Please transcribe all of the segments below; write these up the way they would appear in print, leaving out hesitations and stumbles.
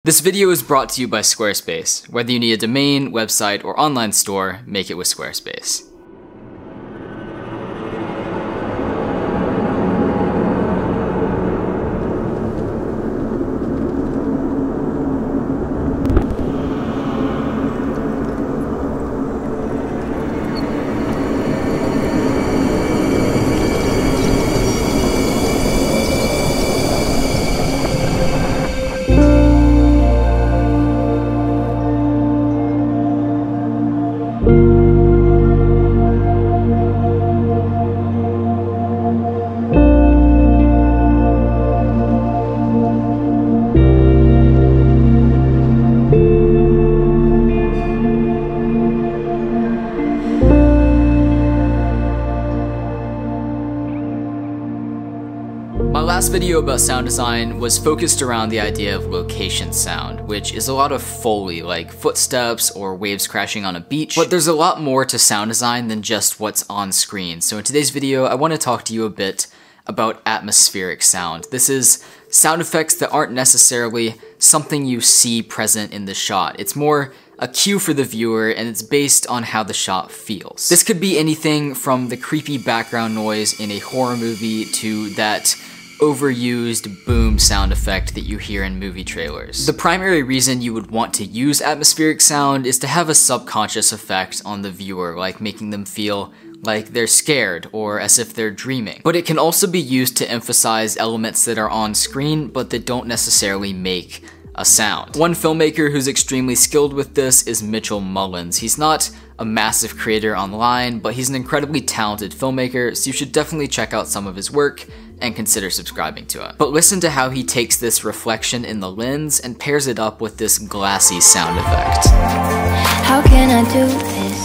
This video is brought to you by Squarespace. Whether you need a domain, website, or online store, make it with Squarespace. My last video about sound design was focused around the idea of location sound, which is a lot of foley, like footsteps or waves crashing on a beach, but there's a lot more to sound design than just what's on screen. So in today's video, I want to talk to you a bit about atmospheric sound. This is sound effects that aren't necessarily something you see present in the shot. It's more a cue for the viewer, and it's based on how the shot feels. This could be anything from the creepy background noise in a horror movie to that overused boom sound effect that you hear in movie trailers. The primary reason you would want to use atmospheric sound is to have a subconscious effect on the viewer, like making them feel like they're scared or as if they're dreaming. But it can also be used to emphasize elements that are on screen but that don't necessarily make a sound. One filmmaker who's extremely skilled with this is Mitchell Mullins. He's not a massive creator online, but he's an incredibly talented filmmaker, so you should definitely check out some of his work and consider subscribing to it. But listen to how he takes this reflection in the lens and pairs it up with this glassy sound effect. How can I do this?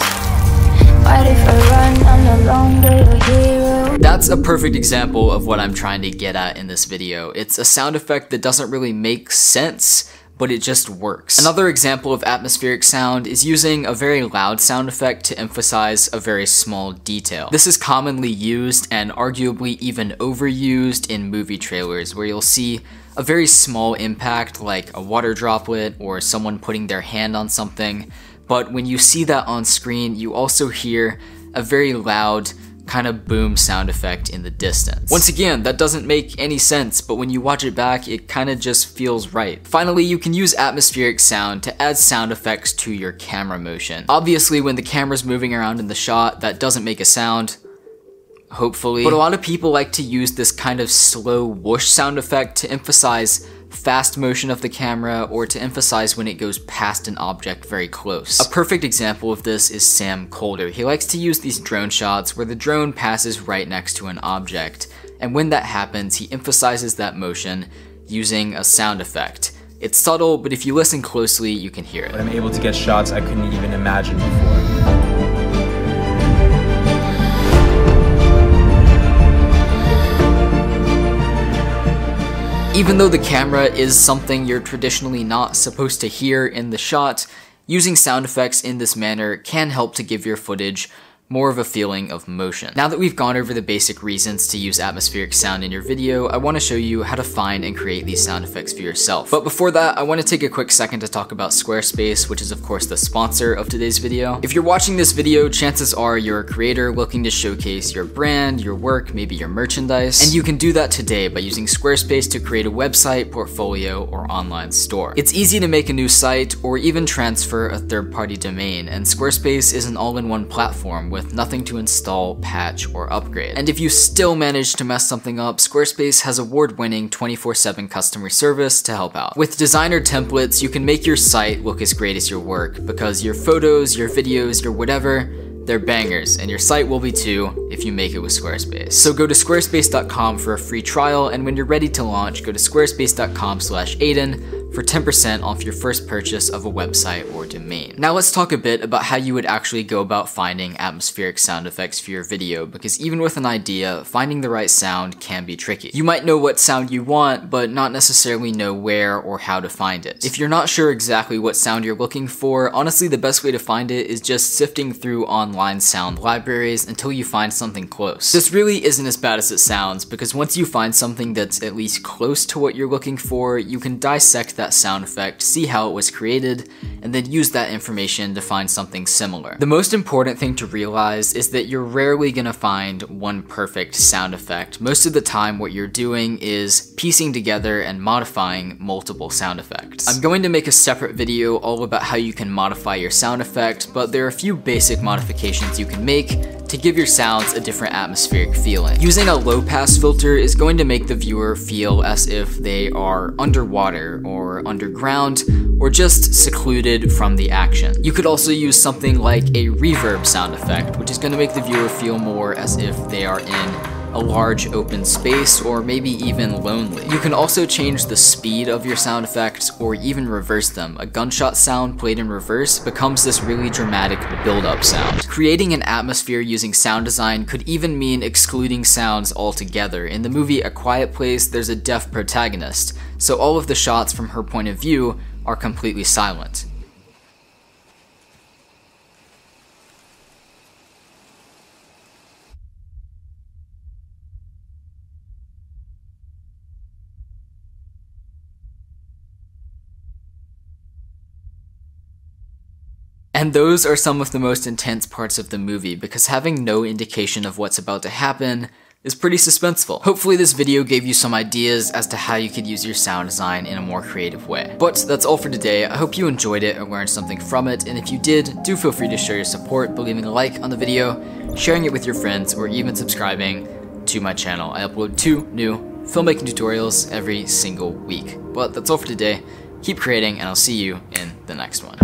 What if I run? I'm no longer a hero. That's a perfect example of what I'm trying to get at in this video. It's a sound effect that doesn't really make sense, but it just works. Another example of atmospheric sound is using a very loud sound effect to emphasize a very small detail. This is commonly used and arguably even overused in movie trailers, where you'll see a very small impact like a water droplet or someone putting their hand on something, but when you see that on screen, you also hear a very loud kind of boom sound effect in the distance. Once again, that doesn't make any sense, but when you watch it back, it kind of just feels right. Finally, you can use atmospheric sound to add sound effects to your camera motion. Obviously, when the camera's moving around in the shot, that doesn't make a sound, hopefully, but a lot of people like to use this kind of slow whoosh sound effect to emphasize fast motion of the camera or to emphasize when it goes past an object very close. A perfect example of this is Sam Colder. He likes to use these drone shots where the drone passes right next to an object, and when that happens, he emphasizes that motion using a sound effect. It's subtle, but if you listen closely, you can hear it. I'm able to get shots I couldn't even imagine before. Even though the camera is something you're traditionally not supposed to hear in the shot, using sound effects in this manner can help to give your footage more of a feeling of motion. Now that we've gone over the basic reasons to use atmospheric sound in your video, I want to show you how to find and create these sound effects for yourself. But before that, I want to take a quick second to talk about Squarespace, which is of course the sponsor of today's video. If you're watching this video, chances are you're a creator looking to showcase your brand, your work, maybe your merchandise, and you can do that today by using Squarespace to create a website, portfolio, or online store. It's easy to make a new site or even transfer a third-party domain, and Squarespace is an all-in-one platform with nothing to install, patch, or upgrade. And if you still manage to mess something up, Squarespace has award-winning 24/7 customer service to help out. With designer templates, you can make your site look as great as your work, because your photos, your videos, your whatever, they're bangers, and your site will be too if you make it with Squarespace. So go to squarespace.com for a free trial, and when you're ready to launch, go to squarespace.com/Aidin for 10% off your first purchase of a website or domain. Now let's talk a bit about how you would actually go about finding atmospheric sound effects for your video, because even with an idea, finding the right sound can be tricky. You might know what sound you want, but not necessarily know where or how to find it. If you're not sure exactly what sound you're looking for, honestly the best way to find it is just sifting through online sound libraries until you find something close. This really isn't as bad as it sounds, because once you find something that's at least close to what you're looking for, you can dissect that that sound effect, see how it was created, and then use that information to find something similar. The most important thing to realize is that you're rarely gonna find one perfect sound effect. Most of the time what you're doing is piecing together and modifying multiple sound effects. I'm going to make a separate video all about how you can modify your sound effect, but there are a few basic modifications you can make to give your sounds a different atmospheric feeling. Using a low pass filter is going to make the viewer feel as if they are underwater or underground or just secluded from the action. You could also use something like a reverb sound effect, which is going to make the viewer feel more as if they are in a large open space, or maybe even lonely. You can also change the speed of your sound effects or even reverse them. A gunshot sound played in reverse becomes this really dramatic build-up sound. Creating an atmosphere using sound design could even mean excluding sounds altogether. In the movie A Quiet Place, there's a deaf protagonist, so all of the shots from her point of view are completely silent. And those are some of the most intense parts of the movie, because having no indication of what's about to happen is pretty suspenseful. Hopefully this video gave you some ideas as to how you could use your sound design in a more creative way. But that's all for today. I hope you enjoyed it and learned something from it, and if you did, do feel free to show your support by leaving a like on the video, sharing it with your friends, or even subscribing to my channel. I upload 2 new filmmaking tutorials every single week. But that's all for today. Keep creating, and I'll see you in the next one.